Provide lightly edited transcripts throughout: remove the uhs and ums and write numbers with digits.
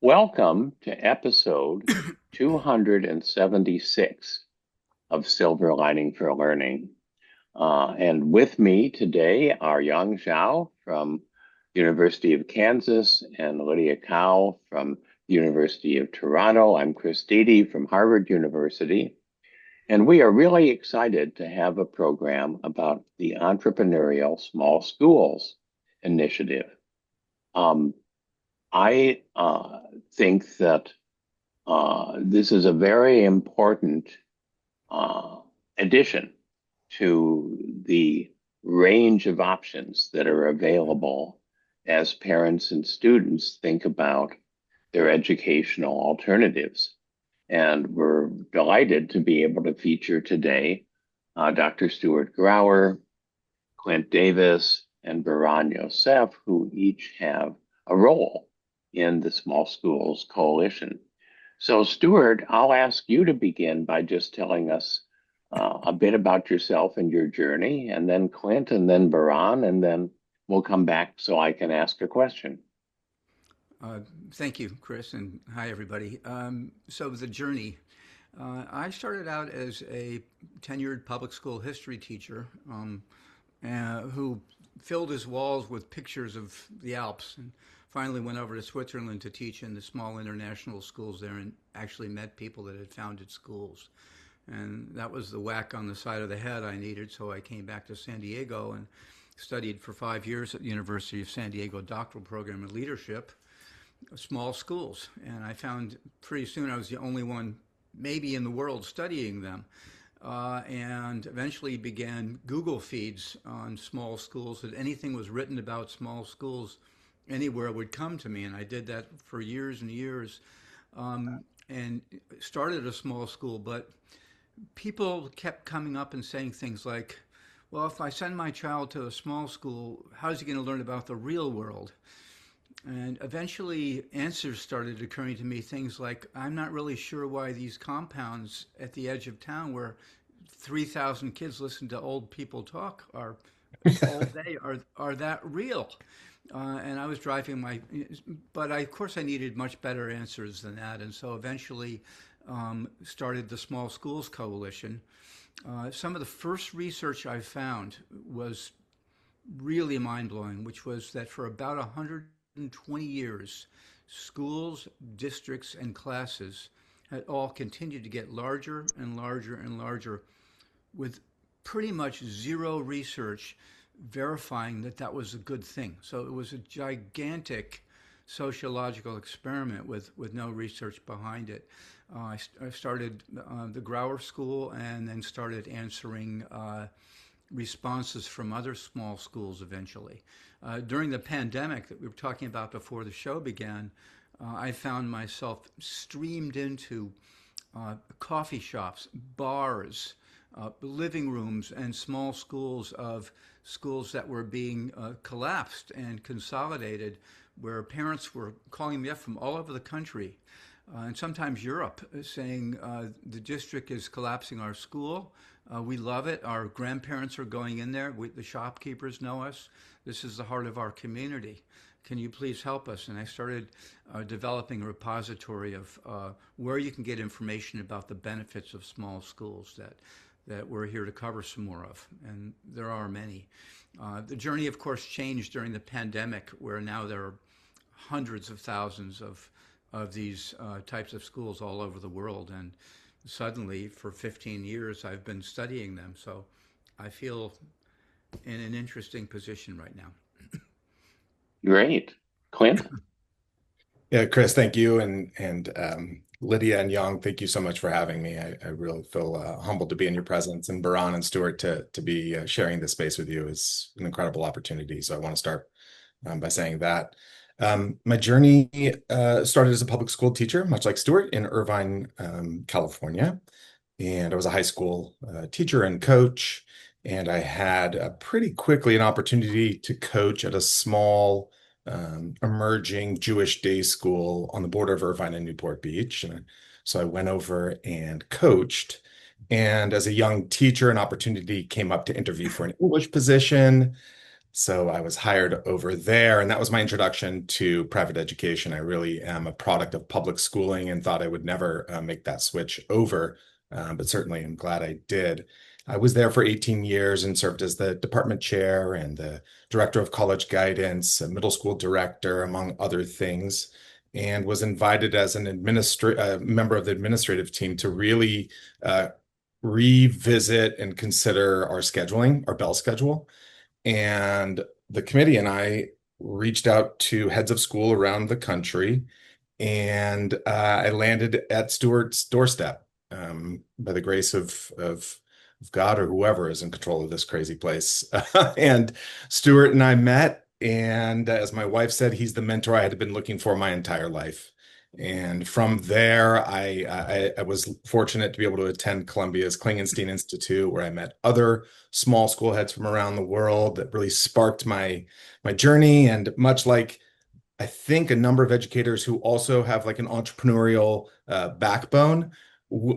Welcome to episode 276 of Silver Lining for Learning. And with me today are Yang Zhao from University of Kansas and Lydia Cao from the University of Toronto. I'm Chris Deedy from Harvard University. And we are really excited to have a program about the Entrepreneurial Small Schools Initiative. Um, I think that this is a very important uh, addition to the range of options that are available as parents and students think about their educational alternatives. And we're delighted to be able to feature today Dr. Stuart Grauer, Clint Davis, and Baran Yousefi, who each have a role in the Small Schools Coalition. So, Stuart, I'll ask you to begin by just telling us a bit about yourself and your journey, and then Clint, and then Baran, and then we'll come back so I can ask a question. Uh, Thank you, Chris, and hi, everybody. So the journey. I started out as a tenured public school history teacher who filled his walls with pictures of the Alps and finally went over to Switzerland to teach in the small international schools there and actually met people that had founded schools. And that was the whack on the side of the head I needed, so I came back to San Diego and studied for 5 years at the University of San Diego doctoral program in leadership small schools. And I found pretty soon I was the only one, maybe in the world, studying them. And eventually began Google feeds on small schools, that anything was written about small schools anywhere would come to me. And I did that for years and years and started a small school. But people kept coming up and saying things like, well, if I send my child to a small school, how's he going to learn about the real world? And eventually, answers started occurring to me. Things like, I'm not really sure why these compounds at the edge of town where 3,000 kids listen to old people talk are all day are that real. And I was driving but of course, I needed much better answers than that. And so eventually started the Small Schools Coalition. Some of the first research I found was really mind blowing, which was that for about 120 years, schools, districts, and classes had all continued to get larger and larger and larger with pretty much zero research verifying that that was a good thing. So it was a gigantic sociological experiment with no research behind it. I started the Grauer School and then started answering responses from other small schools eventually. During the pandemic that we were talking about before the show began, I found myself streamed into coffee shops, bars, living rooms, and small schools of schools that were being collapsed and consolidated, where parents were calling me up from all over the country and sometimes Europe, saying the district is collapsing our school. We love it. Our grandparents are going in there. The shopkeepers know us. This is the heart of our community. Can you please help us? And I started developing a repository of where you can get information about the benefits of small schools that we're here to cover some more of. And there are many. The journey, of course, changed during the pandemic, where now there are hundreds of thousands of these types of schools all over the world. And suddenly, for 15 years, I've been studying them. So I feel in an interesting position right now. Great. Clint? Yeah, Chris, thank you, and Lydia and Young, thank you so much for having me. I really feel humbled to be in your presence, and Baran and Stuart to be sharing this space with you is an incredible opportunity. So I want to start by saying that my journey started as a public school teacher, much like Stuart, in Irvine, California, and I was a high school teacher and coach, and I had pretty quickly an opportunity to coach at a small emerging Jewish day school on the border of Irvine and Newport Beach. And so I went over and coached. And as a young teacher, an opportunity came up to interview for an English position. So I was hired over there, and that was my introduction to private education. I really am a product of public schooling and thought I would never make that switch over, but certainly I'm glad I did. I was there for 18 years and served as the department chair and the director of college guidance, a middle school director, among other things, and was invited as an member of the administrative team to really uh, revisit and consider our scheduling, our bell schedule. And the committee and I reached out to heads of school around the country, and I landed at Stuart's doorstep by the grace of God or whoever is in control of this crazy place. And Stuart and I met, and as my wife said, he's the mentor I had been looking for my entire life. And from there, I was fortunate to be able to attend Columbia's Klingenstein Institute, where I met other small school heads from around the world that really sparked my journey. And much like I think a number of educators who also have like an entrepreneurial backbone,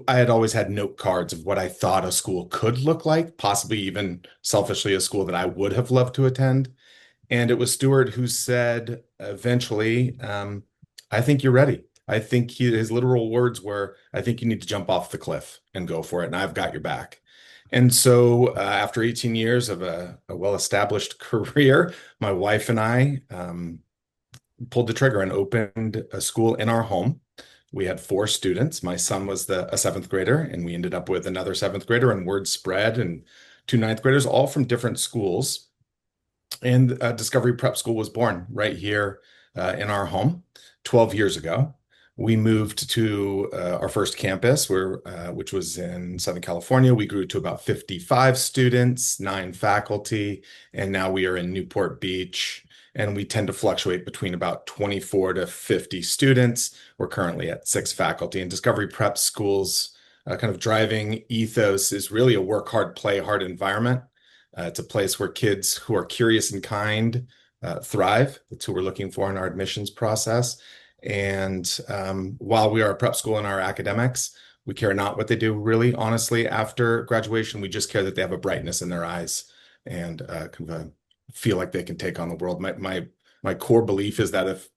I had always had note cards of what I thought a school could look like, possibly even selfishly a school that I would have loved to attend. And it was Stuart who said eventually, I think you're ready. I think his literal words were, I think you need to jump off the cliff and go for it. And I've got your back. And so, after 18 years of a well-established career, my wife and I pulled the trigger and opened a school in our home. We had four students. My son was a seventh grader, and we ended up with another seventh grader, and word spread, and two ninth graders, all from different schools. And Discovery Prep School was born right here in our home 12 years ago. We moved to our first campus, which was in Southern California. We grew to about 55 students, 9 faculty, and now we are in Newport Beach. And we tend to fluctuate between about 24 to 50 students. We're currently at 6 faculty. And Discovery Prep School's kind of driving ethos is really a work hard, play hard environment. It's a place where kids who are curious and kind thrive. That's who we're looking for in our admissions process. And while we are a prep school in our academics, we care not what they do, really, honestly, after graduation. We just care that they have a brightness in their eyes and kind of feel like they can take on the world. My core belief is that if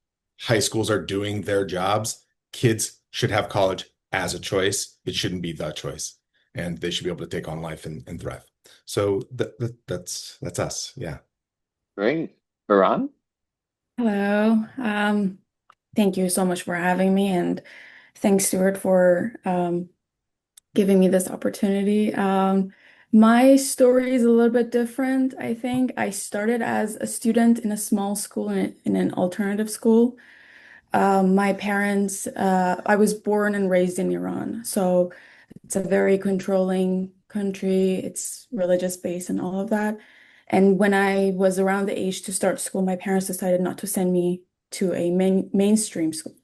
high schools are doing their jobs, kids should have college as a choice. It shouldn't be the choice, and they should be able to take on life and thrive. So that's us. Yeah. Great. Baran? Hello. Thank you so much for having me, and thanks, Stuart, for giving me this opportunity. My story is a little bit different, I think. I started as a student in a small school in an alternative school. My parents, I was born and raised in Iran, so it's a very controlling country. It's religious based and all of that. And when I was around the age to start school, my parents decided not to send me to a mainstream school.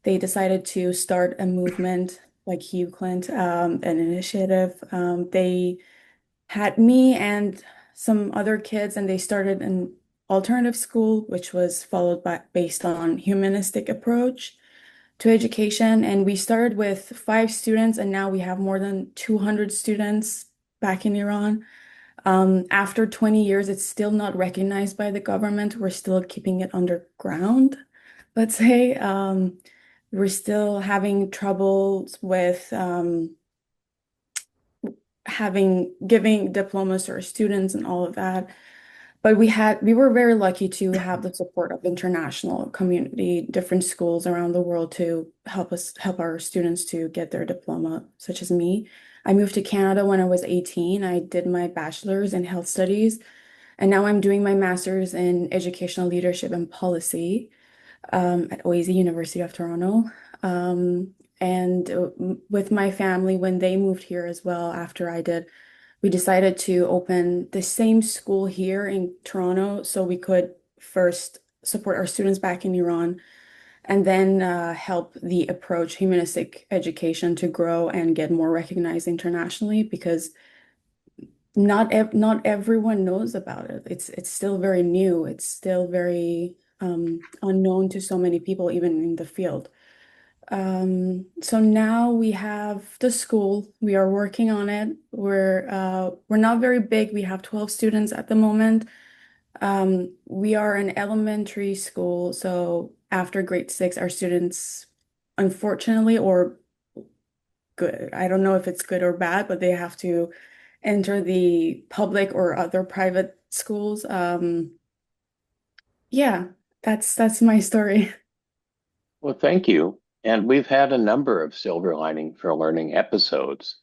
They decided to start a movement like you, Clint, an initiative. They had me and some other kids, and they started an alternative school, which was followed by based on humanistic approach to education. And we started with 5 students, and now we have more than 200 students back in Iran. After 20 years, it's still not recognized by the government. We're still keeping it underground, let's say. We're still having troubles with having giving diplomas to our students and all of that. But we were very lucky to have the support of international community, different schools around the world to help our students to get their diploma, such as me. I moved to Canada when I was 18. I did my bachelor's in health studies, and now I'm doing my master's in educational leadership and policy at OAZ, University of Toronto. And with my family, when they moved here as well, after I did, we decided to open the same school here in Toronto so we could first support our students back in Iran and then help the approach humanistic education to grow and get more recognized internationally because not everyone knows about it. It's still very new. It's still very unknown to so many people, even in the field. So now we have the school. We are working on it. We're not very big. We have 12 students at the moment. We are an elementary school, so after grade six, our students, unfortunately, or good, I don't know if it's good or bad, but they have to enter the public or other private schools. Yeah, that's my story. Well, thank you. And we've had a number of Silver Lining for Learning episodes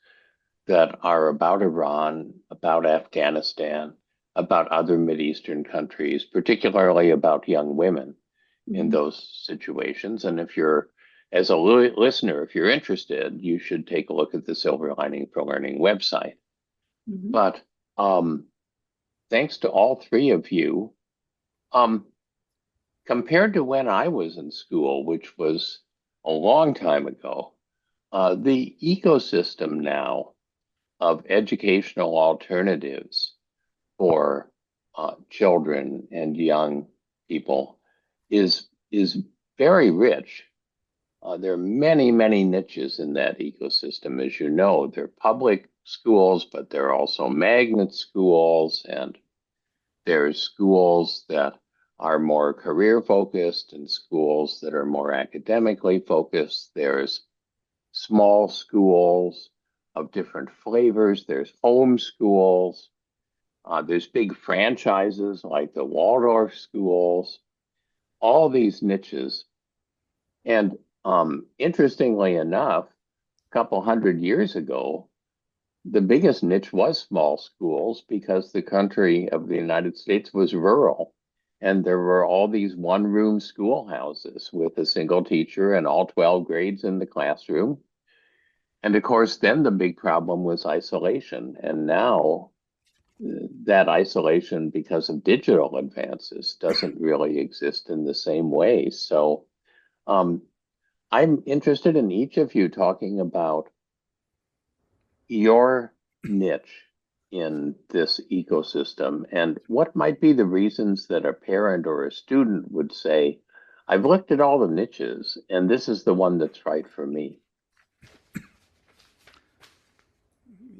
that are about Iran, about Afghanistan, about other Mideastern countries, particularly about young women in Mhm. those situations. And if you're, as a listener, if you're interested, you should take a look at the Silver Lining for Learning website. Mhm. But um, thanks to all three of you, um, compared to when I was in school, which was a long time ago, the ecosystem now of educational alternatives for children and young people is very rich. There are many, many niches in that ecosystem, as you know. There are public schools, but there are also magnet schools, and there's schools that are more career focused and schools that are more academically focused. There's small schools of different flavors. There's home schools. There's big franchises like the Waldorf schools, all these niches. And interestingly enough, a couple hundred years ago, the biggest niche was small schools because the country of the United States was rural. And there were all these one-room schoolhouses with a single teacher and all 12 grades in the classroom. And of course, then the big problem was isolation. And now that isolation, because of digital advances, doesn't really exist in the same way. So um, I'm interested in each of you talking about your niche in this ecosystem and what might be the reasons that a parent or a student would say, I've looked at all the niches and this is the one that's right for me.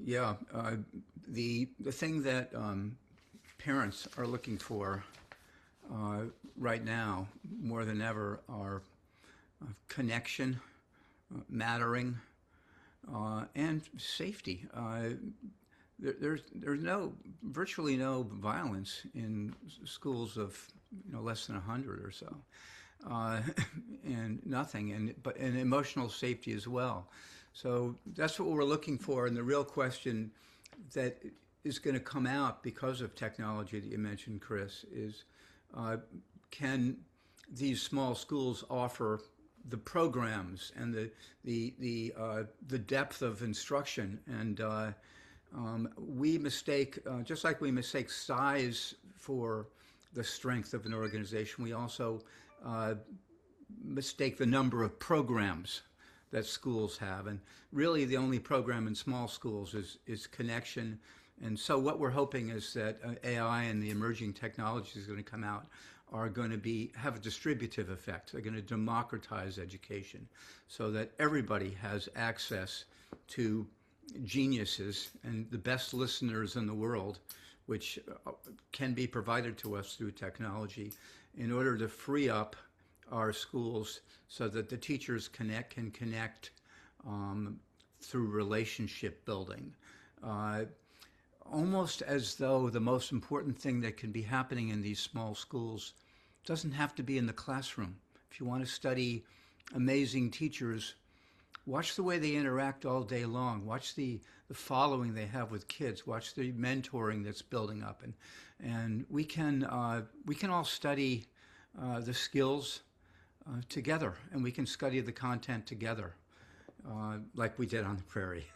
Yeah, the thing that parents are looking for uh, right now more than ever are connection, mattering, and safety. There's no virtually no violence in schools of less than 100 or so, uh, and nothing, and emotional safety as well. So that's what we're looking for. And the real question that is going to come out because of technology that you mentioned, Chris, is uh, can these small schools offer the programs and the depth of instruction and we mistake just like we mistake size for the strength of an organization. We also uh, mistake the number of programs that schools have. And really, the only program in small schools is connection. And so, what we're hoping is that AI and the emerging technologies going to come out are going to have a distributive effect. They're going to democratize education so that everybody has access to geniuses and the best listeners in the world, which can be provided to us through technology in order to free up our schools so that the teachers can connect through relationship building. Uh, Almost as though the most important thing that can be happening in these small schools doesn't have to be in the classroom. If you want to study amazing teachers, watch the way they interact all day long. Watch the following they have with kids. Watch the mentoring that's building up, and we can all study the skills together, and we can study the content together, like we did on the prairie.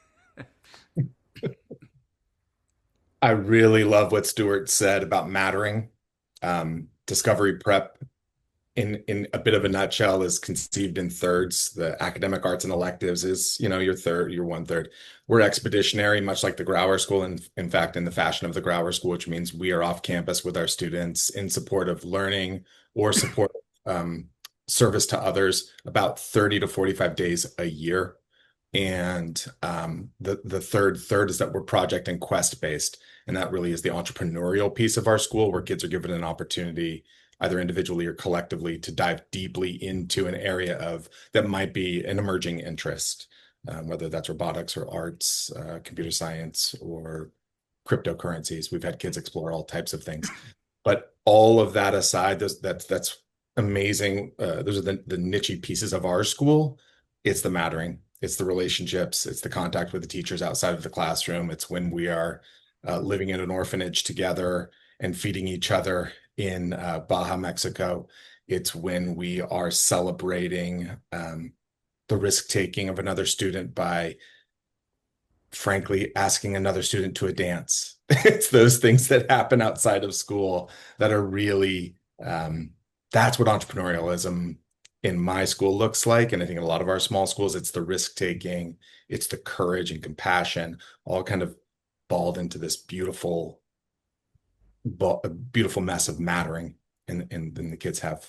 I really love what Stuart said about mattering. Discovery prep, in a bit of a nutshell, is conceived in thirds. The academic arts and electives is, your third, your one third. We're expeditionary, much like the Grauer School, and in fact, in the fashion of the Grauer School, which means we are off campus with our students in support of learning or support service to others about 30 to 45 days a year. And the third is that we're project and quest based. And that really is the entrepreneurial piece of our school, where kids are given an opportunity, either individually or collectively, to dive deeply into an area of that might be an emerging interest, whether that's robotics or arts, computer science, or cryptocurrencies. We've had kids explore all types of things. But all of that aside, that's amazing. Those are the niche pieces of our school. It's the mattering, it's the relationships, it's the contact with the teachers outside of the classroom. It's when we are living in an orphanage together and feeding each other in Baja, Mexico. It's when we are celebrating the risk taking of another student by, frankly, asking another student to a dance. It's those things that happen outside of school that are really, that's what entrepreneurialism in my school looks like. And I think in a lot of our small schools, it's the risk taking, it's the courage and compassion, all kind of balled into this beautiful mess of mattering. And then the kids have,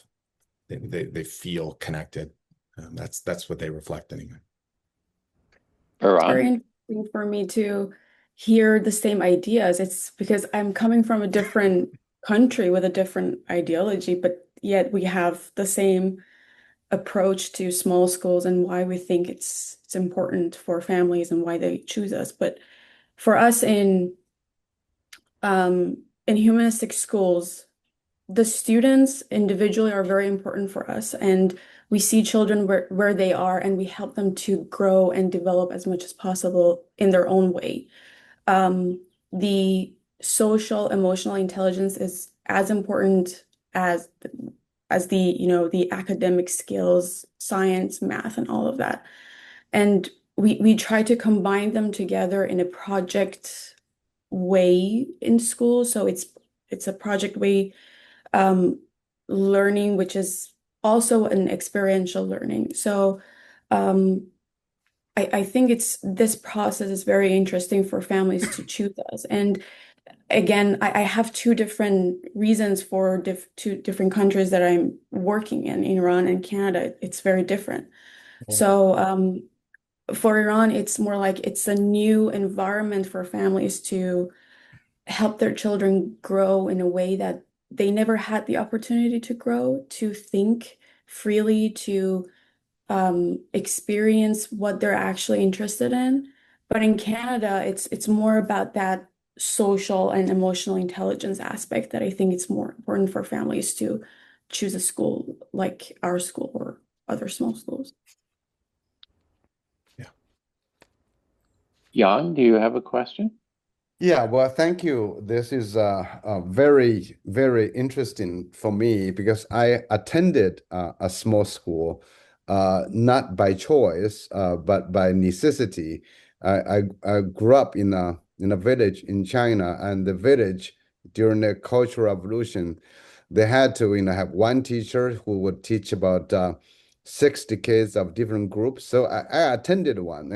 they feel connected. That's what they reflect anyway. It's very Baran? interesting for me to hear the same ideas. It's because I'm coming from a different country with a different ideology, but yet we have the same approach to small schools and why we think it's important for families and why they choose us. But for us in humanistic schools, the students individually are very important for us, and we see children where they are, and we help them to grow and develop as much as possible in their own way. The social emotional intelligence is as important as the, the academic skills, science, math, and all of that. And we try to combine them together in a project way in school. So it's a project way um, learning, which is also an experiential learning. So um, I think this process is very interesting for families to choose us. And again, I have two different reasons for two different countries that I'm working in Iran and Canada. It's very different. So for Iran, it's more like it's a new environment for families to help their children grow in a way that they never had the opportunity to grow, to think freely, to experience what they're actually interested in. But in Canada, it's more about that social and emotional intelligence aspect that I think it's more important for families to choose a school like our school or other small schools. Yeah. Jan, do you have a question? Yeah, well, thank you. This is very, very interesting for me because I attended a small school, not by choice, but by necessity. I grew up in a village in China, and the village during the Cultural Revolution, they had to have one teacher who would teach about 60 kids of different groups. So I attended one.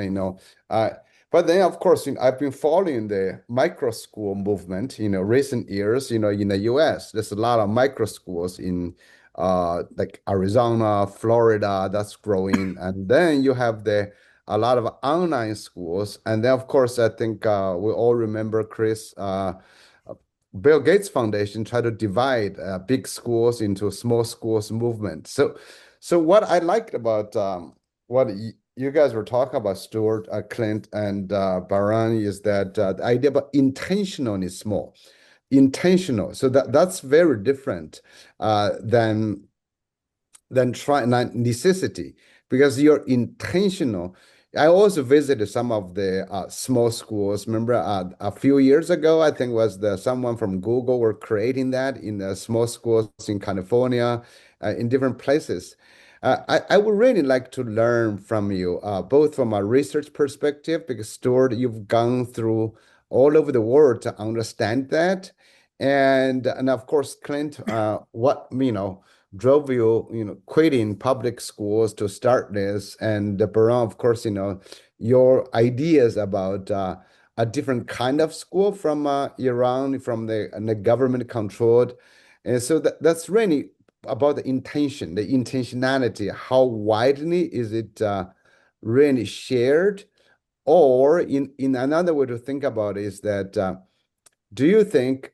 But then, of course, I've been following the micro school movement, recent years, in the US. There's a lot of micro schools in like Arizona, Florida, that's growing. And then you have a lot of online schools. And then, of course, I think we all remember, Chris, Bill Gates Foundation tried to divide big schools into small schools movement. So what I liked about what you guys were talking about, Stuart, Clint, and Baran, is that the idea about intentional is small. Intentional. So that's very different than try not necessity, because you're intentional. I also visited some of the small schools. Remember, a few years ago, I think was someone from Google were creating that in the small schools in California, in different places. I would really like to learn from you, both from a research perspective, because Stuart, you've gone through all over the world to understand that, and of course, Clint, what drove you, quitting public schools to start this, and Baran, of course, your ideas about a different kind of school from Iran, from the government controlled, and so that's really about the intention, the intentionality. How widely is it really shared? Or in another way to think about it is that do you think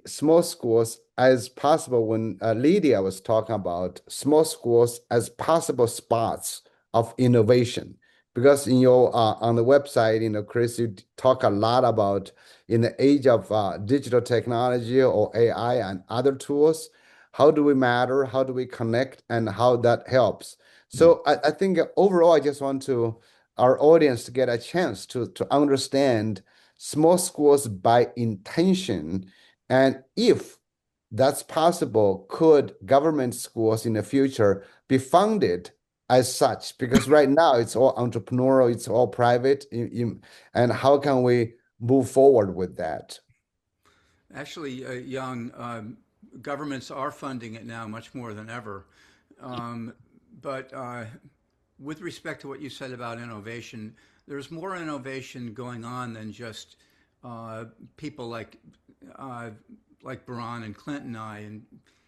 small schools as possible when Lydia was talking about small schools as possible spots of innovation? Because in your on the website, Chris, you talk a lot about in the age of digital technology or AI and other tools, how do we matter? How do we connect? And how that helps. So I think overall, I just want to our audience to get a chance to understand small schools by intention, and if that's possible, could government schools in the future be funded as such? Because right now it's all entrepreneurial, it's all private, and how can we move forward with that? Actually, Young, governments are funding it now much more than ever. Um, but with respect to what you said about innovation, there's more innovation going on than just people uh, like Baran and Clint and I and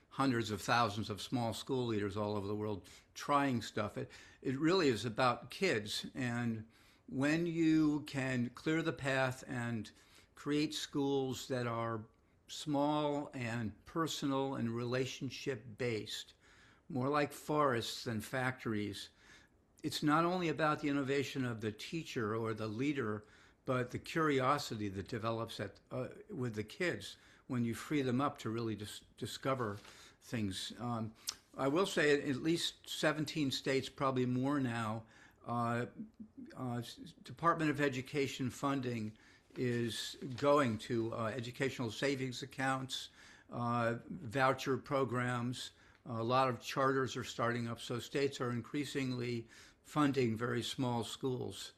hundreds of thousands of small school leaders all over the world trying stuff. It really is about kids. And when you can clear the path and create schools that are small and personal and relationship based, more like forests than factories, it's not only about the innovation of the teacher or the leader, but the curiosity that develops with the kids when you free them up to really discover things. I will say at least 17 states, probably more now, uh, Department of Education funding is going to educational savings accounts, voucher programs. A lot of charters are starting up, so states are increasingly funding very small schools.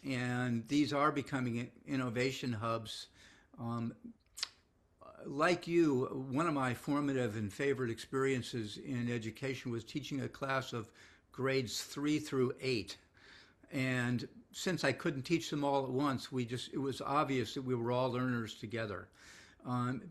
And these are becoming innovation hubs. Um, like you, one of my formative and favorite experiences in education was teaching a class of grades 3 through 8. And since I couldn't teach them all at once, it was obvious that we were all learners together. Um,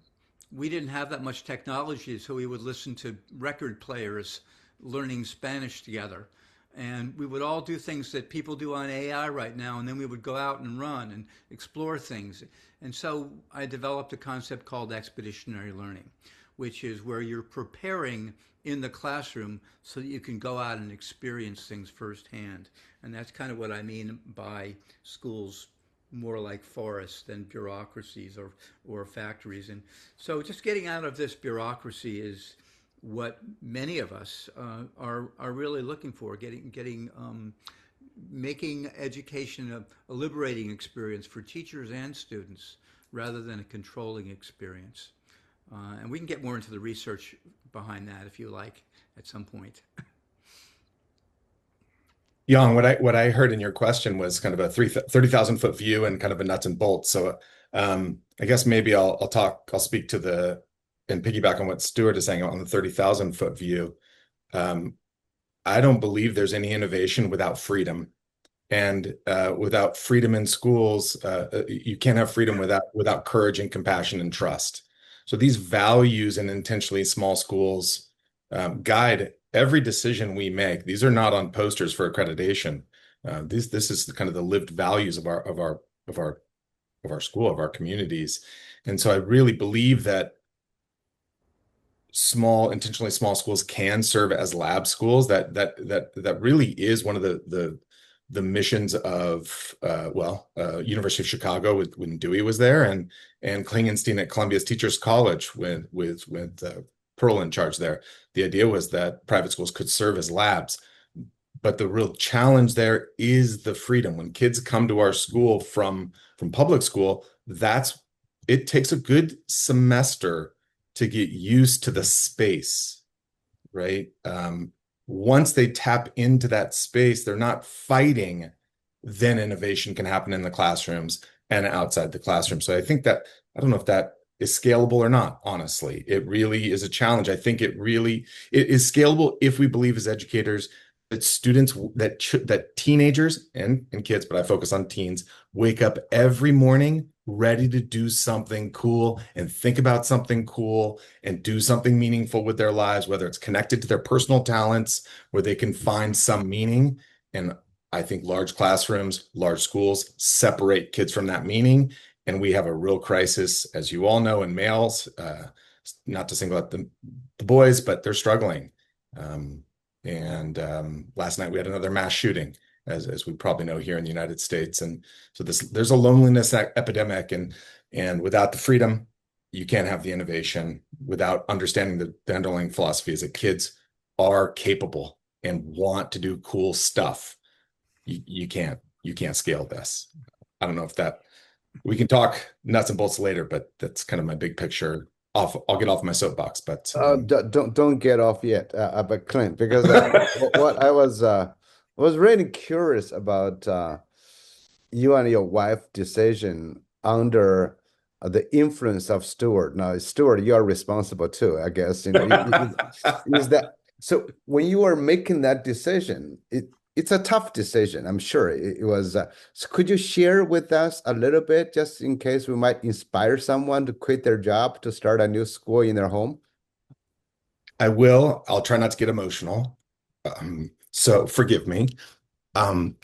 we didn't have that much technology, so we would listen to record players learning Spanish together. And we would all do things that people do on AI right now, and then we would go out and run and explore things. And so I developed a concept called expeditionary learning, which is where you're preparing in the classroom so that you can go out and experience things firsthand. And that's kind of what I mean by schools more like forests than bureaucracies or factories. And so just getting out of this bureaucracy is what many of us are really looking for, making education a liberating experience for teachers and students rather than a controlling experience. And we can get more into the research behind that if you like at some point. Yang, what I heard in your question was kind of a 30,000 foot view and kind of a nuts and bolts. So I guess maybe I'll speak to and piggyback on what Stuart is saying on the 30,000 foot view. Um, I don't believe there's any innovation without freedom. And without freedom in schools, you can't have freedom without courage and compassion and trust. So these values in intentionally small schools guide every decision we make. These are not on posters for accreditation. This is kind of the lived values of our school, of our communities. And so I really believe that intentionally small schools can serve as lab schools. That really is one of the missions of University of Chicago when Dewey was there, and Klingenstein at Columbia's Teachers College with Pearl in charge there. The idea was that private schools could serve as labs, but the real challenge there is the freedom. When kids come to our school from public school, it takes a good semester to get used to the space, right? Once they tap into that space, they're not fighting, then innovation can happen in the classrooms and outside the classroom. So I think that, I don't know if that is scalable or not, honestly. It really is a challenge. I think it is scalable if we believe as educators that students, that teenagers and kids, but I focus on teens, wake up every morning ready to do something cool and think about something cool and do something meaningful with their lives, whether it's connected to their personal talents where they can find some meaning. And I think large classrooms, large schools separate kids from that meaning. And we have a real crisis, as you all know, in males, not to single out the boys, but they're struggling. And last night we had another mass shooting, as we probably know here in the United States. And so there's a loneliness epidemic, and without the freedom, you can't have the innovation. Without understanding the underlying philosophy is that kids are capable and want to do cool stuff. You can't scale this. I don't know if that we can talk nuts and bolts later, but that's kind of my big picture. I'll get off my soapbox, but Don't get off yet, but Clint, because what I was really curious about you and your wife decision under the influence of Stuart. Now, Stuart, you are responsible too, I guess. You know, is that so? When you were making that decision, it's a tough decision, I'm sure it was. So could you share with us a little bit, just in case we might inspire someone to quit their job to start a new school in their home? I will. I'll try not to get emotional. So forgive me.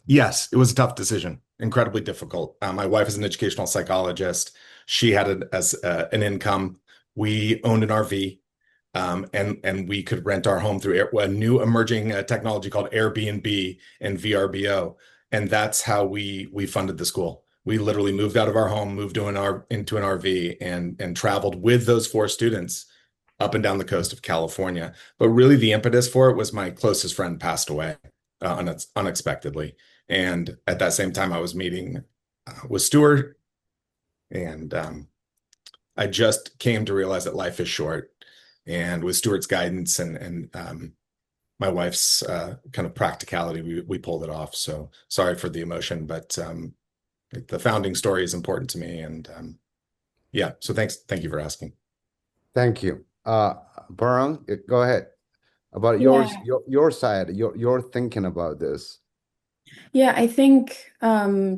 Yes, it was a tough decision, incredibly difficult. My wife is an educational psychologist. She had it as an income. We owned an RV, and we could rent our home through a new emerging technology called Airbnb and VRBO, and that's how we funded the school. We literally moved out of our home, moved into an RV, and traveled with those four students up and down the coast of California. But really, the impetus for it was my closest friend passed away unexpectedly. And at that same time, I was meeting with Stuart, and I just came to realize that life is short. And with Stuart's guidance and my wife's kind of practicality, we pulled it off. So sorry for the emotion, but the founding story is important to me. And yeah, so thank you for asking. Thank you. Baran, go ahead. About Yeah. your side, your thinking about this. Yeah, I think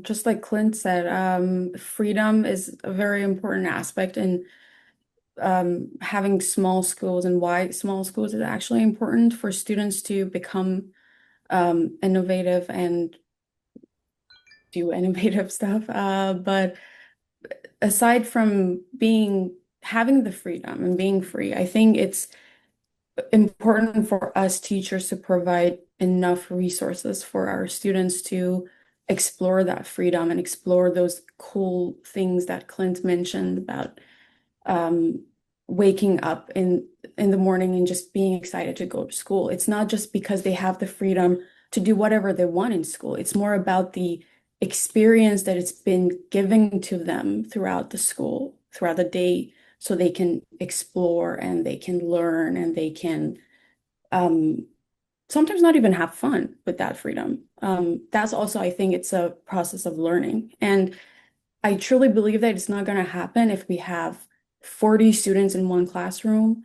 just like Clint said, freedom is a very important aspect in having small schools, and why small schools is actually important for students to become innovative and do innovative stuff. But aside from having the freedom and being free, I think it's important for us teachers to provide enough resources for our students to explore that freedom and explore those cool things that Clint mentioned about um, waking up in the morning and just being excited to go to school. It's not just because they have the freedom to do whatever they want in school. It's more about the experience that it's been given to them throughout the school, throughout the day, so they can explore and they can learn and they can um, sometimes not even have fun with that freedom. That's also, I think, it's a process of learning. And I truly believe that it's not going to happen if we have 40 students in one classroom,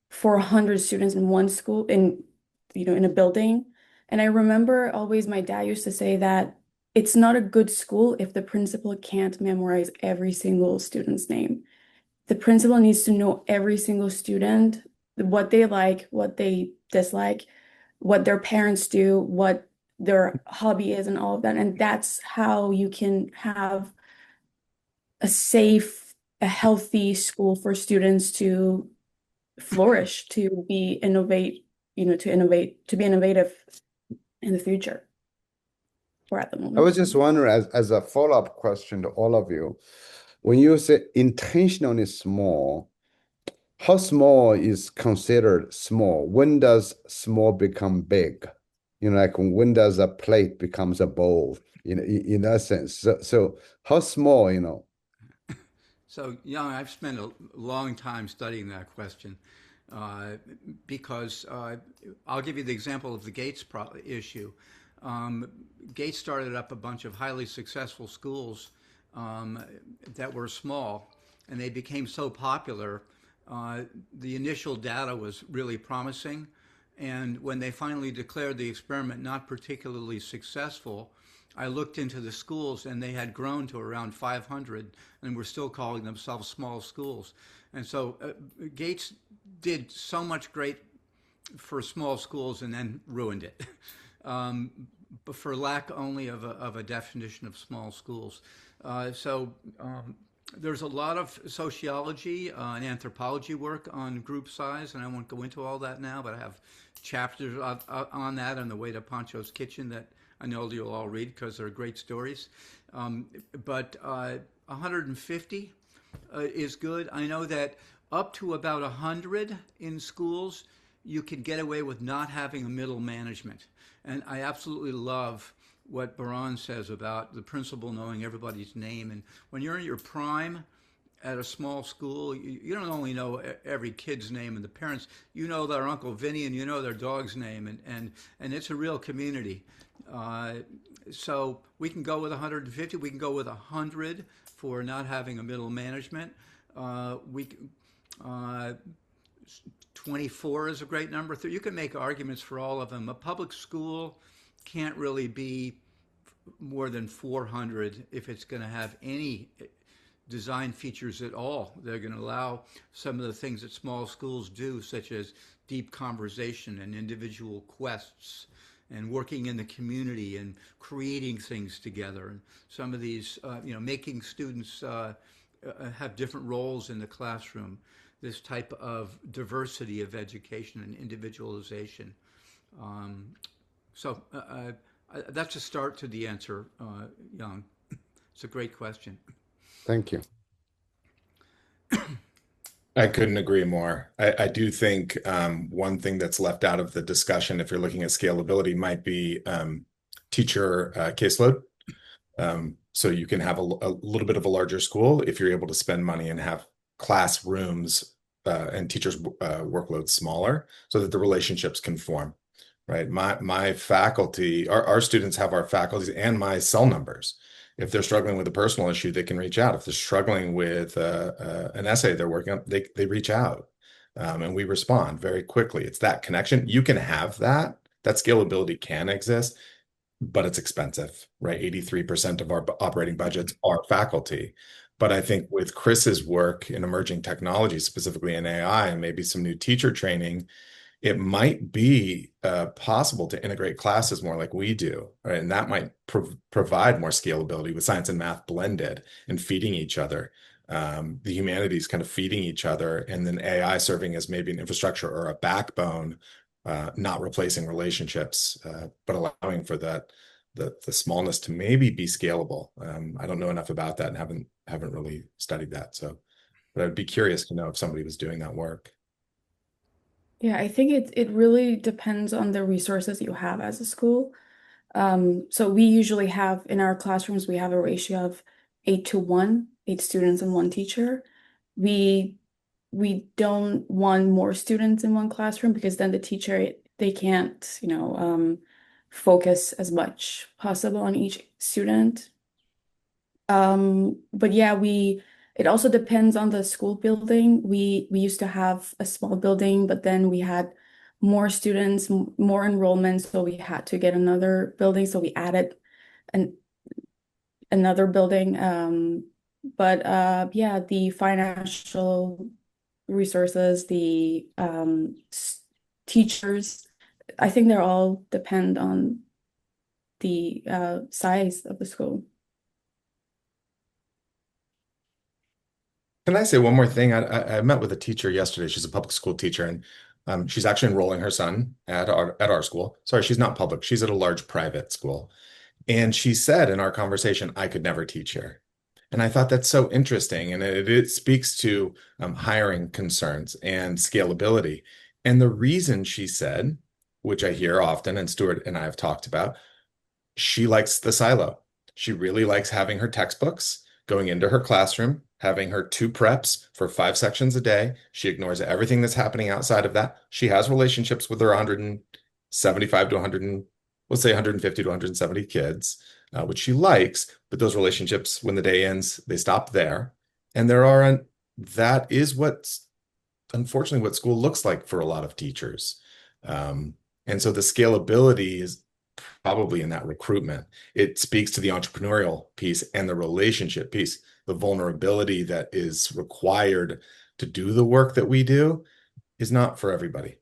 400 students in one school, in a building. And I remember always my dad used to say that it's not a good school if the principal can't memorize every single student's name. The principal needs to know every single student, what they like, what they dislike, what their parents do, what their hobby is, and all of that. And that's how you can have a safe, a healthy school for students to flourish, to be to be innovative in the future or at the I was moment. just wondering, as a follow-up question to all of you, when you say intentionally small, how small is considered small? When does small become big? You know, like when does a plate becomes a bowl? In that sense. So how small, you know? So, Young, I've spent a long time studying that question uh, because I'll give you the example of the issue. Um, Gates started up a bunch of highly successful schools um, that were small, and they became so popular. The initial data was really promising, and when they finally declared the experiment not particularly successful, I looked into the schools and they had grown to around 500 and were still calling themselves small schools. And so Gates did so much great for small schools and then ruined it. Um, but for lack only of a definition of small schools. There's a lot of sociology and anthropology work on group size, and I won't go into all that now, but I have chapters on that on the way to Pancho's Kitchen that I know you'll all read because they're great stories. But 150 is good. I know that up to about 100 in schools, you can get away with not having a middle management. And I absolutely love what Baran says about the principal knowing everybody's name. And when you're in your prime at a small school, you don't only know every kid's name and the parents, you know their Uncle Vinny and you know their dog's name. And it's a real community. So we can go with 150, we can go with 100 for not having a middle management. We 24 is a great number. You can make arguments for all of them. A public school can't really be more than 400 if it's going to have any design features at all. They're going to allow some of the things that small schools do, such as deep conversation and individual quests and working in the community and creating things together. And some of these, making students have different roles in the classroom, this type of diversity of education and individualization. That's a start to the answer, Young. It's a great question. Thank you. I couldn't agree more. I do think one thing that's left out of the discussion, if you're looking at scalability, might be teacher caseload. So you can have a little bit of a larger school if you're able to spend money and have classrooms and teachers' workloads smaller so that the relationships can form, right? My faculty, our students have our faculties and my cell numbers. If they're struggling with a personal issue, they can reach out. If they're struggling with an essay they're working on, they reach out and we respond very quickly. It's that connection. You can have that. That scalability can exist, but it's expensive, right? 83% of our operating budgets are faculty. But I think with Chris's work in emerging technologies, specifically in AI and maybe some new teacher training, it might be possible to integrate classes more like we do, right? And that might provide more scalability with science and math blended and feeding each other. The humanities kind of feeding each other, and then AI serving as maybe an infrastructure or a backbone, not replacing relationships, but allowing for the smallness to maybe be scalable. I don't know enough about that and haven't really studied that. So, but I'd be curious to know if somebody was doing that work. Yeah, I think it really depends on the resources you have as a school. So we usually have in our classrooms, we have a ratio of 8 to 1, 8 students and 1 teacher. We don't want more students in one classroom because then the teacher they can't, focus as much possible on each student. But yeah, it also depends on the school building. We used to have a small building, but then we had more students, more enrollment, so we had to get another building. So we added an another building. But yeah, the financial resources, the teachers, I think they're all depend on the size of the school. Can I say one more thing? I met with a teacher yesterday. She's a public school teacher, and she's actually enrolling her son at our school. Sorry, she's not public. She's at a large private school. And she said in our conversation, I could never teach here. And I thought that's so interesting. And it speaks to hiring concerns and scalability. And the reason she said, which I hear often, and Stuart and I have talked about, she likes the silo. She really likes having her textbooks, going into her classroom, having her 2 preps for 5 sections a day. She ignores everything that's happening outside of that. She has relationships with her 175 to 100, let's say 150 to 170 kids, which she likes, but those relationships, when the day ends, they stop there. And that is unfortunately what school looks like for a lot of teachers. And so the scalability is probably in that recruitment. It speaks to the entrepreneurial piece and the relationship piece. The vulnerability that is required to do the work that we do is not for everybody.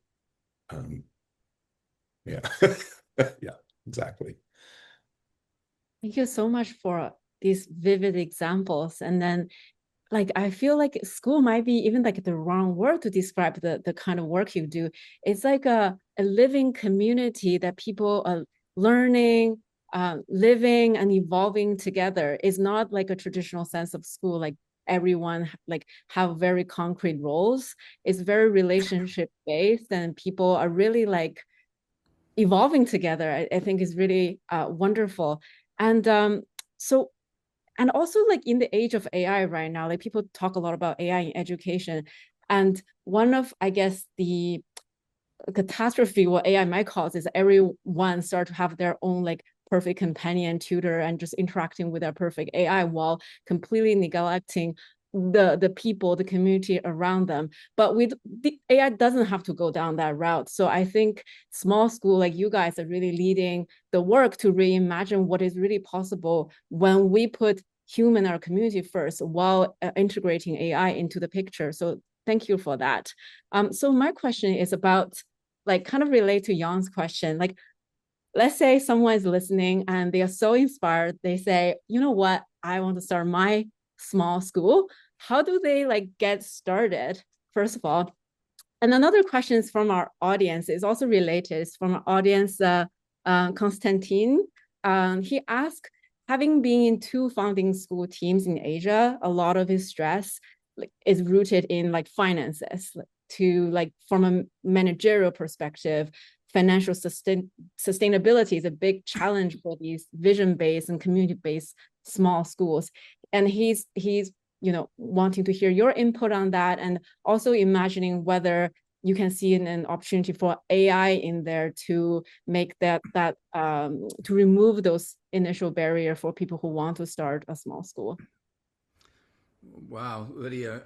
Yeah. Yeah, exactly. Thank you so much for these vivid examples. And then like I feel like school might be even like the wrong word to describe the kind of work you do. It's like a living community that people are learning, living and evolving together. It's not like a traditional sense of school, like everyone like have very concrete roles. It's very relationship based, and people are really like evolving together. I think is really wonderful. And so and also like in the age of AI right now, like people talk a lot about AI in education. And one of, I guess, the catastrophe what AI might cause is everyone start to have their own like perfect companion tutor and just interacting with their perfect AI while completely neglecting the people, the community around them. But with the AI doesn't have to go down that route. So I think small school like you guys are really leading the work to reimagine what is really possible when we put human our community first while integrating AI into the picture. So thank you for that. So my question is about like kind of relate to Yang's question. Like, let's say someone is listening and they are so inspired, they say, you know what, I want to start my small school. How do they like get started, first of all? And another question is from our audience, is also related. It's from our audience, Konstantin. He asked, having been in two founding school teams in Asia, a lot of his stress like, is rooted in like finances. To like from a managerial perspective, financial sustainability is a big challenge for these vision-based and community-based small schools. And he's wanting to hear your input on that, and also imagining whether you can see an opportunity for AI in there to make that to remove those initial barrier for people who want to start a small school. Wow, Lydia,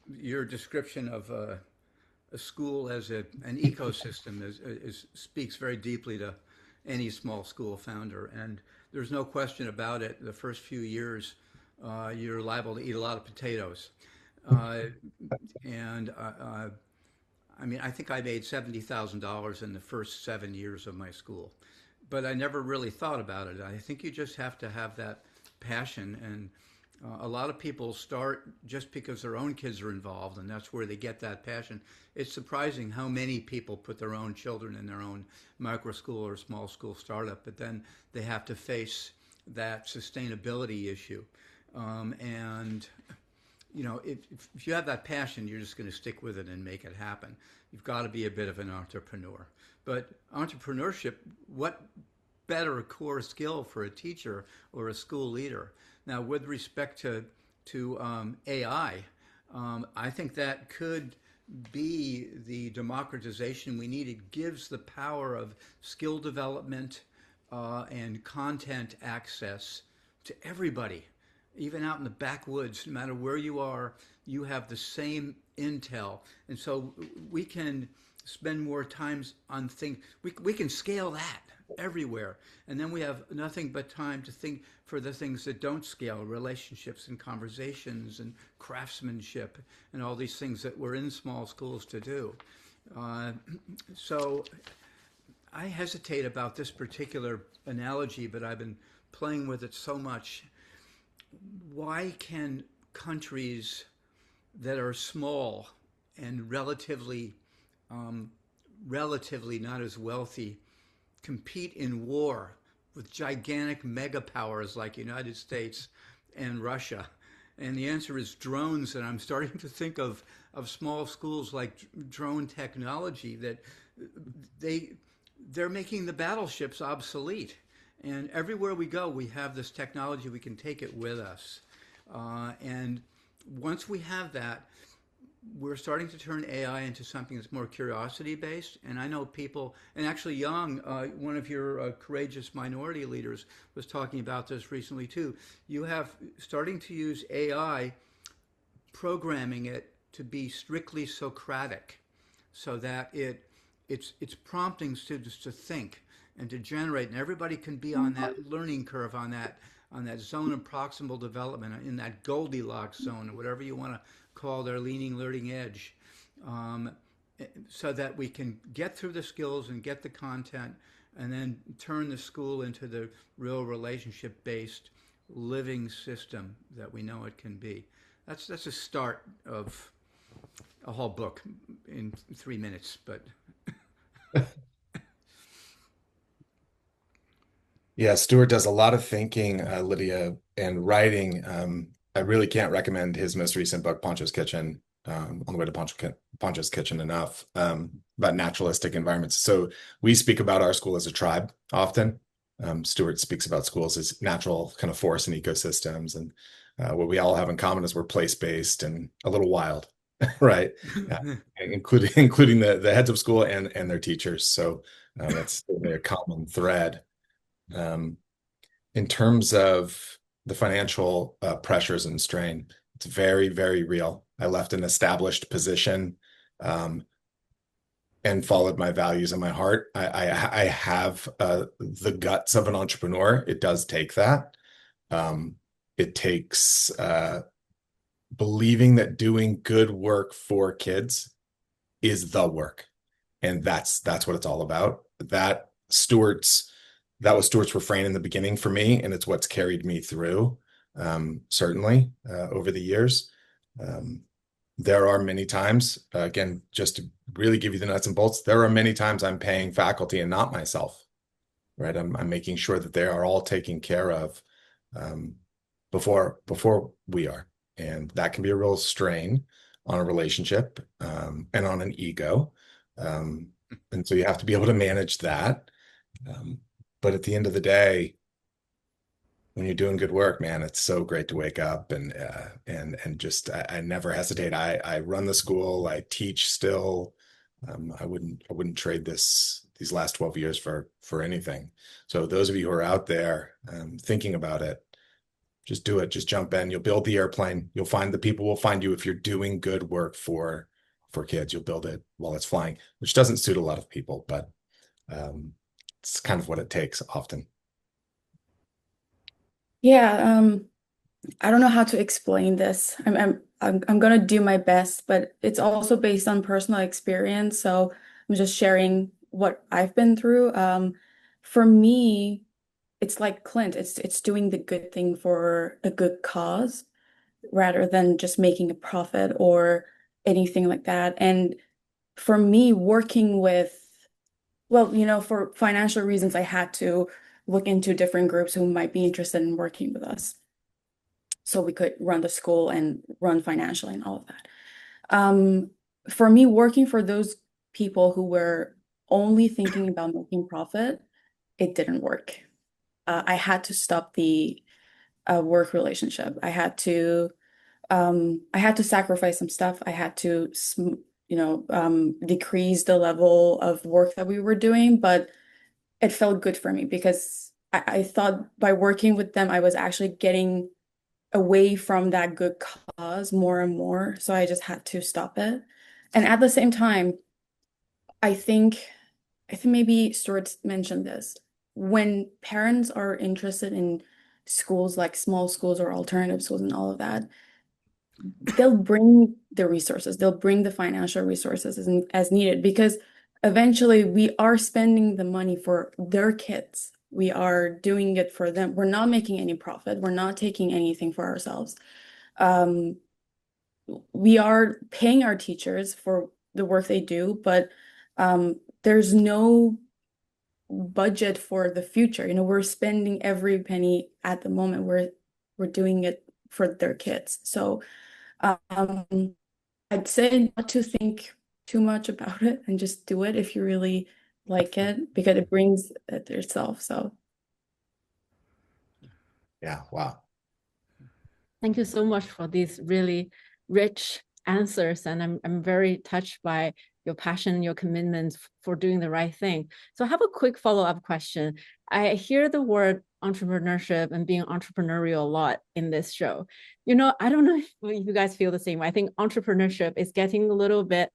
your description of a school as an ecosystem speaks very deeply to any small school founder. And there's no question about it. The first few years, you're liable to eat a lot of potatoes. And I mean, I think I made $70,000 in the first 7 years of my school, but I never really thought about it. I think you just have to have that passion. And a lot of people start just because their own kids are involved, and that's where they get that passion. It's surprising how many people put their own children in their own micro school or small school startup, but then they have to face that sustainability issue. And if you have that passion, you're just going to stick with it and make it happen. You've got to be a bit of an entrepreneur. But entrepreneurship, what better core skill for a teacher or a school leader? Now, with respect to AI, I think that could be the democratization we need. It gives the power of skill development and content access to everybody, even out in the backwoods. No matter where you are, you have the same intel, and so we can spend more times on things. We can scale that everywhere, and then we have nothing but time to think for the things that don't scale: relationships and conversations and craftsmanship and all these things that we're in small schools to do. So I hesitate about this particular analogy, but I've been playing with it so much. Why can countries that are small and relatively not as wealthy compete in war with gigantic mega powers like United States and Russia? And the answer is drones. And I'm starting to think of small schools like drone technology, that they're making the battleships obsolete. And everywhere we go, we have this technology. We can take it with us. And once we have that, we're starting to turn AI into something that's more curiosity-based. And I know people, and actually Yang, one of your courageous minority leaders, was talking about this recently too. You have starting to use AI, programming it to be strictly Socratic, so that it's prompting students to think and to generate, and everybody can be on that learning curve, on that zone of proximal development, in that Goldilocks zone, or whatever you want to call their learning edge, so that we can get through the skills and get the content, and then turn the school into the real relationship-based living system that we know it can be. That's a start of a whole book in 3 minutes, but Yeah, Stuart does a lot of thinking, Lydia, and writing. I really can't recommend his most recent book, Poncho's Kitchen, on the way to Poncho's Kitchen enough, about naturalistic environments. So we speak about our school as a tribe often. Stuart speaks about schools as natural kind of forests and ecosystems. And what we all have in common is we're place-based and a little wild, right? Including the heads of school and their teachers. So that's certainly a common thread. Um, in terms of the financial pressures and strain, it's very, very real. I left an established position and followed my values and my heart. I have the guts of an entrepreneur. It does take that. It takes believing that doing good work for kids is the work, and that's what it's all about. That was Stuart's refrain in the beginning for me, and it's what's carried me through, certainly, over the years. There are many times, again, just to really give you the nuts and bolts, there are many times I'm paying faculty and not myself, right? I'm making sure that they are all taken care of before we are. And that can be a real strain on a relationship and on an ego. And so you have to be able to manage that. But at the end of the day, when you're doing good work, man, it's so great to wake up and just I never hesitate. I run the school, I teach still. I wouldn't trade these last 12 years for anything. So those of you who are out there thinking about it, just do it. Just jump in. You'll build the airplane. You'll find the people will find you if you're doing good work for kids. You'll build it while it's flying, which doesn't suit a lot of people, but it's kind of what it takes often. Yeah, I don't know how to explain this. I'm gonna do my best, but it's also based on personal experience. So I'm just sharing what I've been through. For me, it's like Clint. It's doing the good thing for a good cause rather than just making a profit or anything like that. And for me, working with, well, for financial reasons, I had to look into different groups who might be interested in working with us so we could run the school and run financially and all of that. For me, working for those people who were only thinking about making profit, it didn't work. I had to stop the work relationship. I had to sacrifice some stuff. I had to, decrease the level of work that we were doing, but it felt good for me because I thought by working with them, I was actually getting away from that good cause more and more. So I just had to stop it. And at the same time, I think maybe Stuart mentioned this. When parents are interested in schools like small schools or alternative schools and all of that, they'll bring the resources, they'll bring the financial resources as needed because eventually we are spending the money for their kids. We are doing it for them. We're not making any profit. We're not taking anything for ourselves. We are paying our teachers for the work they do, but there's no budget for the future. We're spending every penny at the moment. We're doing it for their kids. So I'd say not to think too much about it and just do it if you really like it because it brings it yourself. So Yeah, wow. Thank you so much for these really rich answers. And I'm very touched by your passion, your commitment for doing the right thing. So I have a quick follow-up question. I hear the word entrepreneurship and being entrepreneurial a lot in this show. I don't know if you guys feel the same way. I think entrepreneurship is getting a little bit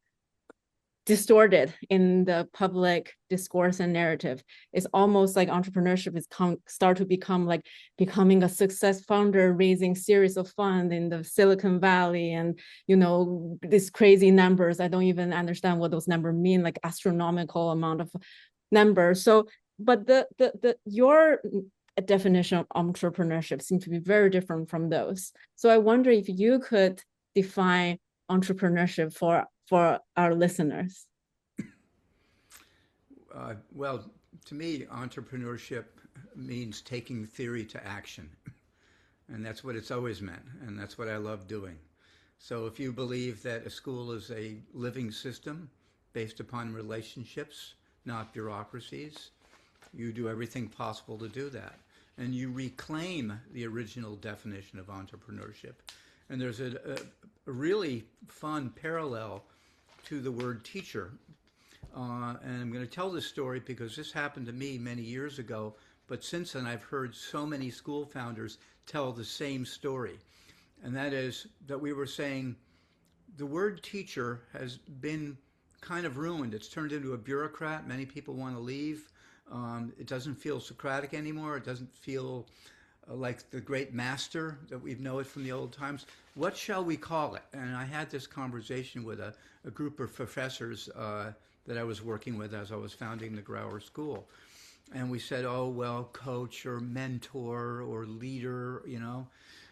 distorted in the public discourse and narrative. It's almost like entrepreneurship is start to become like becoming a success founder, raising series of funds in the Silicon Valley, and these crazy numbers. I don't even understand what those numbers mean, like astronomical amount of numbers. So but your definition of entrepreneurship seems to be very different from those. So I wonder if you could define entrepreneurship for our listeners. Well, to me, entrepreneurship means taking theory to action. And that's what it's always meant. And that's what I love doing. So if you believe that a school is a living system based upon relationships, not bureaucracies, you do everything possible to do that. And you reclaim the original definition of entrepreneurship. And there's a really fun parallel to the word teacher. And I'm going to tell this story because this happened to me many years ago, but since then I've heard so many school founders tell the same story. And that is that we were saying the word teacher has been kind of ruined. It's turned into a bureaucrat. Many people want to leave. It doesn't feel Socratic anymore. It doesn't feel like the great master that we know it from the old times. What shall we call it? And I had this conversation with a group of professors that I was working with as I was founding the Grauer School. And we said, oh, well, coach or mentor or leader, you know.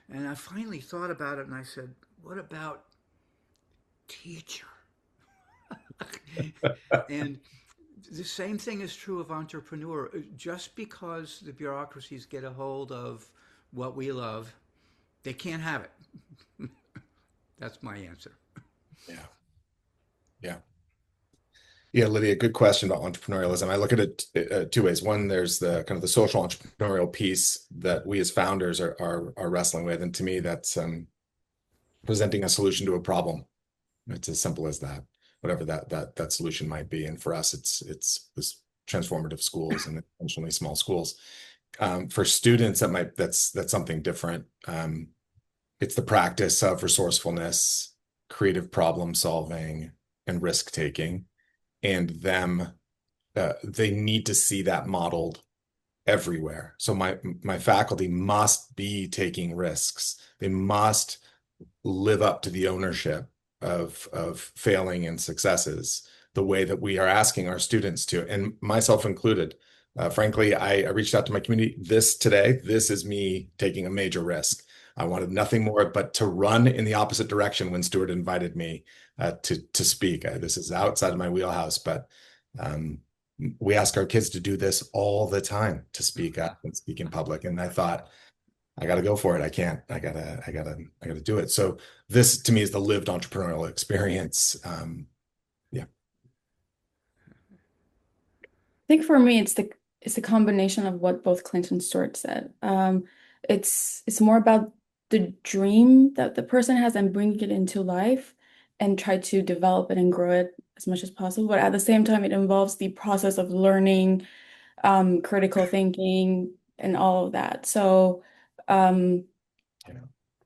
And I finally thought about it and I said, what about teacher? And the same thing is true of entrepreneur. Just because the bureaucracies get a hold of what we love, they can't have it. That's my answer. Yeah. Yeah. Yeah, Lydia, good question about entrepreneurialism. I look at it two ways. One, there's the kind of the social entrepreneurial piece that we as founders are wrestling with, and to me, that's presenting a solution to a problem. It's as simple as that, whatever that solution might be. And for us, it's this transformative schools and intentionally small schools. For students, that's something different. It's the practice of resourcefulness, creative problem solving, and risk taking. And they need to see that modeled everywhere. So my faculty must be taking risks. They must live up to the ownership of failing and successes the way that we are asking our students to, and myself included. Frankly, I reached out to my community. This is me taking a major risk. I wanted nothing more but to run in the opposite direction when Stuart invited me to speak. This is outside of my wheelhouse, but we ask our kids to do this all the time, to speak up and speak in public. And I thought, I got to go for it. I can't. I gotta do it. So this, to me, is the lived entrepreneurial experience. Yeah. I think for me, it's the combination of what both Clint and Stuart said. It's more about the dream that the person has and bringing it into life and try to develop it and grow it as much as possible. But at the same time, it involves the process of learning, critical thinking, and all of that. So um, Yeah.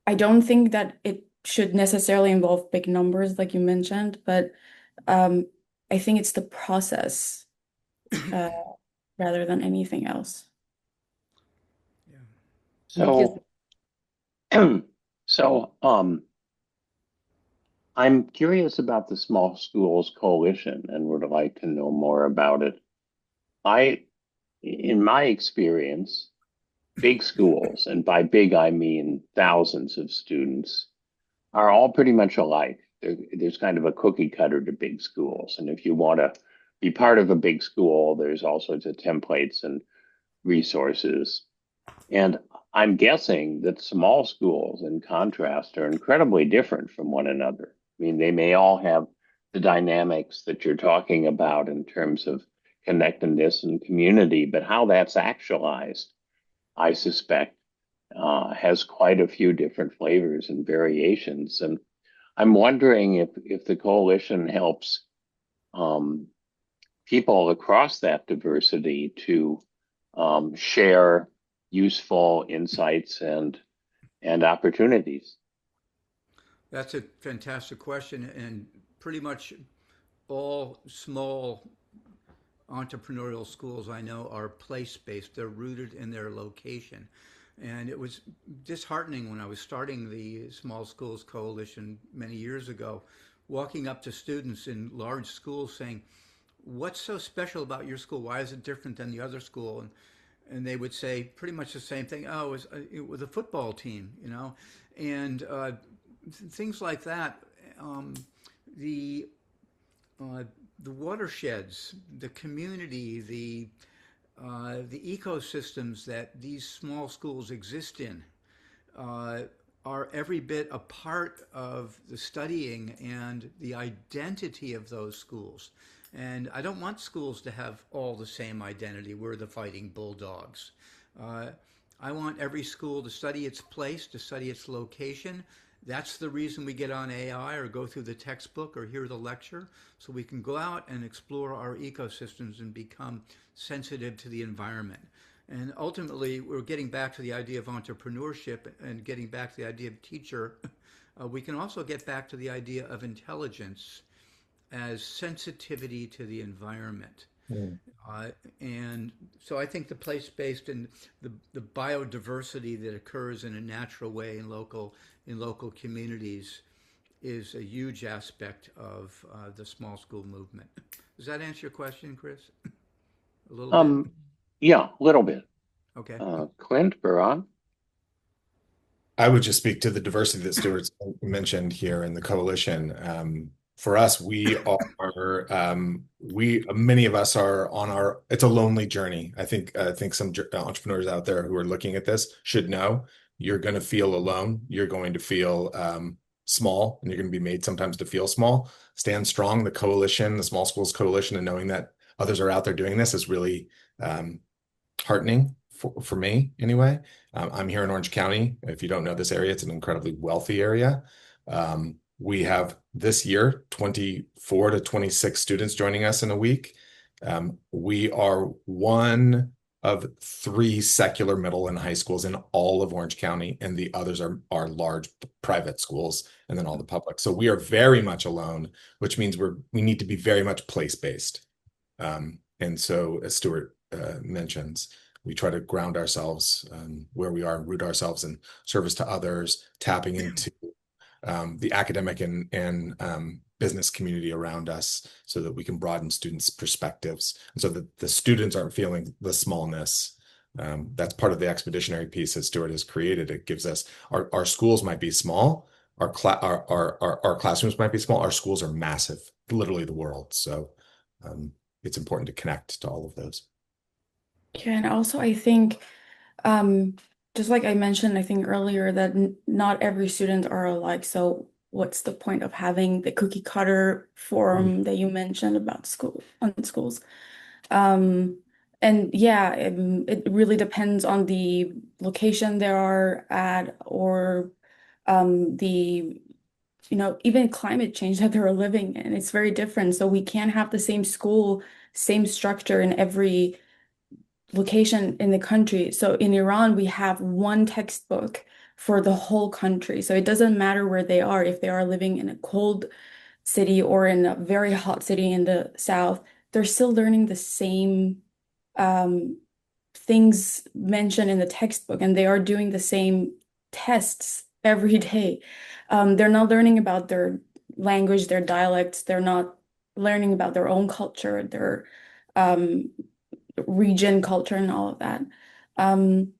I don't think that it should necessarily involve big numbers like you mentioned, but I think it's the process uh, rather than anything else. Yeah. So, so I'm curious about the Small Schools Coalition and would like to know more about it. In my experience, big schools, and by big I mean thousands of students, are all pretty much alike. There's kind of a cookie cutter to big schools. And if you want to be part of a big school, there's all sorts of templates and resources. And I'm guessing that small schools, in contrast, are incredibly different from one another. I mean, they may all have the dynamics that you're talking about in terms of connectedness and community, but how that's actualized, I suspect, has quite a few different flavors and variations. And I'm wondering if the coalition helps people across that diversity to share useful insights and opportunities. That's a fantastic question. And pretty much all small entrepreneurial schools I know are place-based. They're rooted in their location. And it was disheartening when I was starting the Small Schools Coalition many years ago, walking up to students in large schools saying, what's so special about your school? Why is it different than the other school? And they would say pretty much the same thing. Oh, it was a football team, you know, and things like that. Um, the uh, the watersheds, the community, the ecosystems that these small schools exist in uh, are every bit a part of the studying and the identity of those schools. And I don't want schools to have all the same identity. We're the fighting bulldogs. Uh, I want every school to study its place, to study its location. That's the reason we get on AI or go through the textbook or hear the lecture, so we can go out and explore our ecosystems and become sensitive to the environment. And ultimately, we're getting back to the idea of entrepreneurship and getting back to the idea of teacher. We can also get back to the idea of intelligence as sensitivity to the environment. Mm. Uh, and so I think the place-based and the biodiversity that occurs in a natural way in local communities is a huge aspect of the small school movement. Does that answer your question, Chris? A little bit? Yeah, a little bit. Okay. Clint, Baran? I would just speak to the diversity that Stuart mentioned here in the coalition. For us, many of us are on it's a lonely journey. I think some entrepreneurs out there who are looking at this should know you're going to feel alone. You're going to feel small, and you're going to be made sometimes to feel small. Stand strong. The coalition, the Small Schools Coalition, and knowing that others are out there doing this is really heartening for me anyway. I'm here in Orange County. If you don't know this area, it's an incredibly wealthy area. We have this year 24 to 26 students joining us in a week. We are one of 3 secular middle and high schools in all of Orange County, and the others are large private schools, and then all the public. So we are very much alone, which means we need to be very much place-based. And so, as Stuart mentions, we try to ground ourselves where we are, root ourselves in service to others, tapping into the academic and business community around us so that we can broaden students' perspectives and so that the students aren't feeling the smallness. That's part of the expeditionary piece that Stuart has created. It gives us our schools might be small, our classrooms might be small, our schools are massive, literally the world. So it's important to connect to all of those. Yeah, and also I think, um, just like I mentioned, I think earlier that n not every student are alike. So what's the point of having the cookie cutter form that you mentioned about schools? Um, and yeah, it really depends on the location they are at or the even climate change that they're living in. It's very different. So we can't have the same school, same structure in every location in the country. So in Iran, we have one textbook for the whole country. So it doesn't matter where they are, if they are living in a cold city or in a very hot city in the south, they're still learning the same um, things mentioned in the textbook, and they are doing the same tests every day. They're not learning about their language, their dialects. They're not learning about their own culture, their um, region culture and all of that. Um,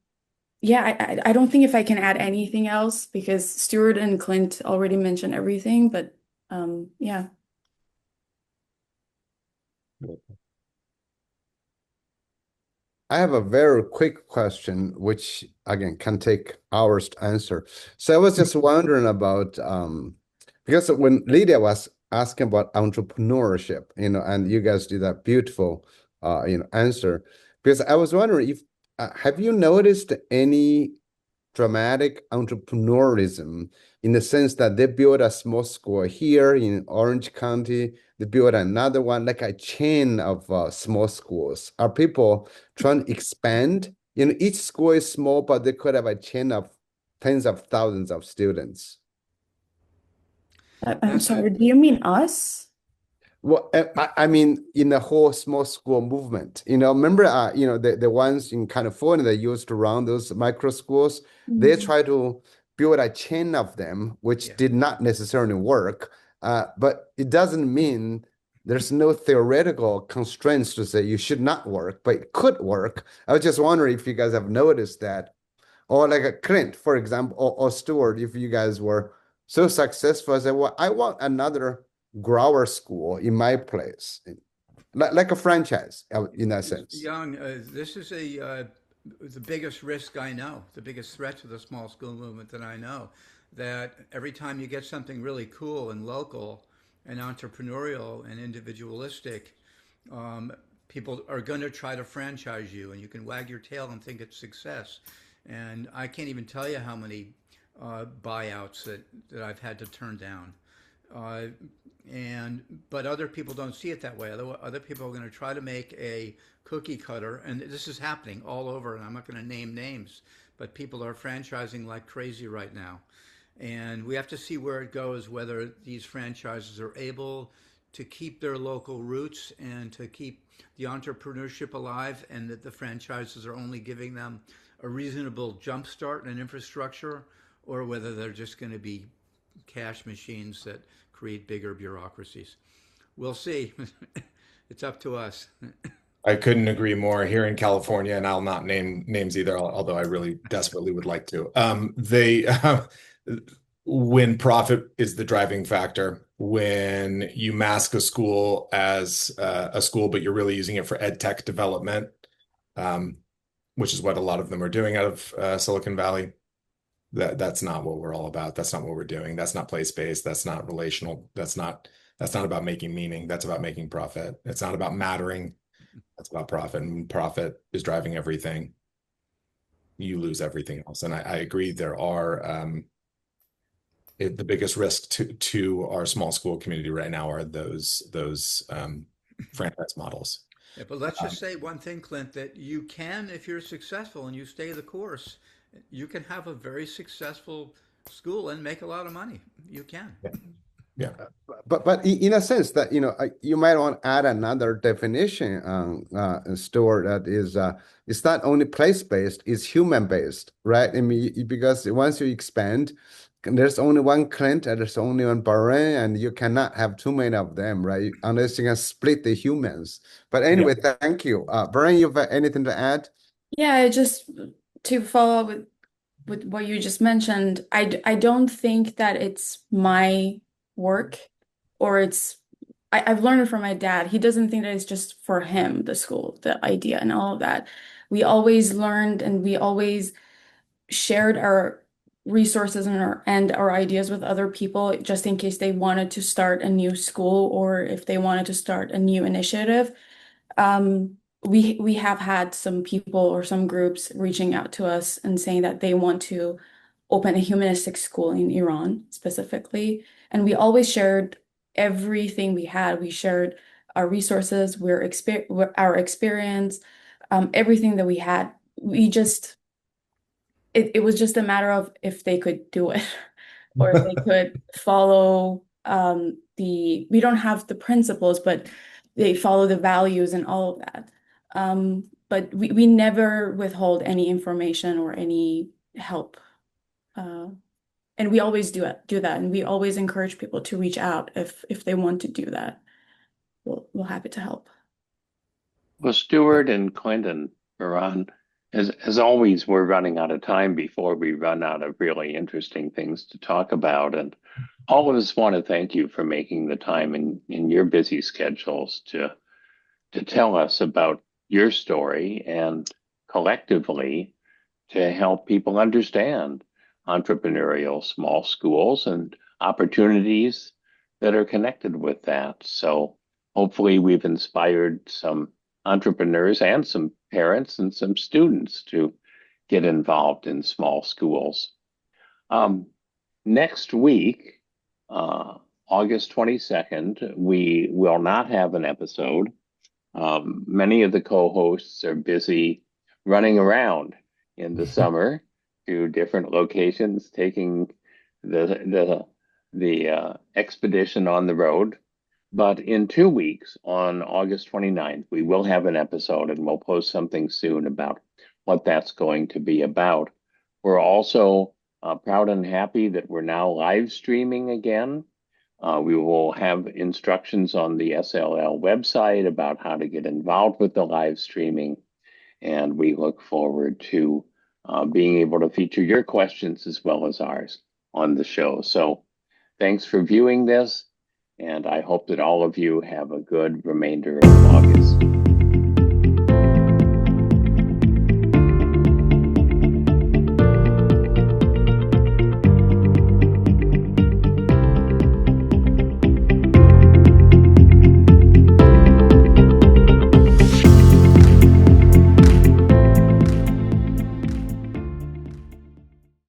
yeah, I don't think if I can add anything else because Stuart and Clint already mentioned everything, but yeah. I have a very quick question, which again can take hours to answer. So I was just wondering about because when Lydia was asking about entrepreneurship, and you guys did that beautiful answer. Because I was wondering if have you noticed any dramatic entrepreneurism in the sense that they built a small school here in Orange County, they built another one, like a chain of small schools. Are people trying to expand? Each school is small, but they could have a chain of tens of thousands of students. I'm That's a sorry, do you mean us? Well, I mean, in the whole small school movement, remember, the ones in California that used to run those micro schools, they Mm. try to build a chain of them, which yeah. did not necessarily work. But it doesn't mean there's no theoretical constraints to say you should not work, but it could work. I was just wondering if you guys have noticed that, or like a Clint, for example, or Stuart, if you guys were so successful, I said, well, I want another grower school in my place, like a franchise in that sense. Young, this is the biggest risk I know, the biggest threat to the small school movement that I know. That every time you get something really cool and local and entrepreneurial and individualistic, um, people are going to try to franchise you, and you can wag your tail and think it's success. And I can't even tell you how many buyouts that I've had to turn down. Uh, but other people don't see it that way. Other people are going to try to make a cookie cutter, and this is happening all over. And I'm not going to name names, but people are franchising like crazy right now, and we have to see where it goes. Whether these franchises are able to keep their local roots and to keep the entrepreneurship alive, and that the franchises are only giving them a reasonable jump start and infrastructure, or whether they're just going to be cash machines that create bigger bureaucracies. We'll see. It's up to us. I couldn't agree more. Here in California, and I'll not name names either, although I really desperately would like to. When profit is the driving factor, when you mask a school as a school, but you're really using it for ed tech development, which is what a lot of them are doing out of Silicon Valley. That's not what we're all about. That's not what we're doing. That's not place-based. That's not relational. That's not about making meaning. That's about making profit. It's not about mattering. That's about profit. And profit is driving everything. You lose everything else. And I agree there are the biggest risk to our small school community right now are those franchise models. Yeah, but let's just say one thing, Clint, that you can, if you're successful and you stay the course, you can have a very successful school and make a lot of money. You can. Yeah. Yeah. But in a sense that, you might want to add another definition, Stuart, that is, it's not only place-based, it's human-based, right? I mean, because once you expand, there's only one Clint and there's only one Baran, and you cannot have too many of them, right? Unless you can split the humans. But anyway, thank you. Baran, you have anything to add? Yeah, just to follow up with what you just mentioned, I don't think that it's my work, or I've learned it from my dad. He doesn't think that it's just for him, the school, the idea and all of that. We always learned, and we always shared our resources and our ideas with other people, just in case they wanted to start a new school or if they wanted to start a new initiative. We have had some people or some groups reaching out to us and saying that they want to open a humanistic school in Iran specifically. And we always shared everything we had. We shared our resources, our experience, everything that we had. It was just a matter of if they could do it or if they could follow we don't have the principles, but they follow the values and all of that. But we never withhold any information or any help. And we always do that. And we always encourage people to reach out if they want to do that. We're happy to help. Well, Stuart and Clint and Baran, as always, we're running out of time before we run out of really interesting things to talk about. And all of us want to thank you for making the time in your busy schedules to tell us about your story and collectively to help people understand entrepreneurial small schools and opportunities that are connected with that. So hopefully we've inspired some entrepreneurs and some parents and some students to get involved in small schools. Next week, August 22nd, we will not have an episode. Many of the co-hosts are busy running around in the summer to different locations, taking the expedition on the road. But in 2 weeks, on August 29th, we will have an episode, and we'll post something soon about what that's going to be about. We're also proud and happy that we're now live streaming again. We will have instructions on the SLL website about how to get involved with the live streaming, and we look forward to being able to feature your questions as well as ours on the show. So thanks for viewing this, and I hope that all of you have a good remainder of August.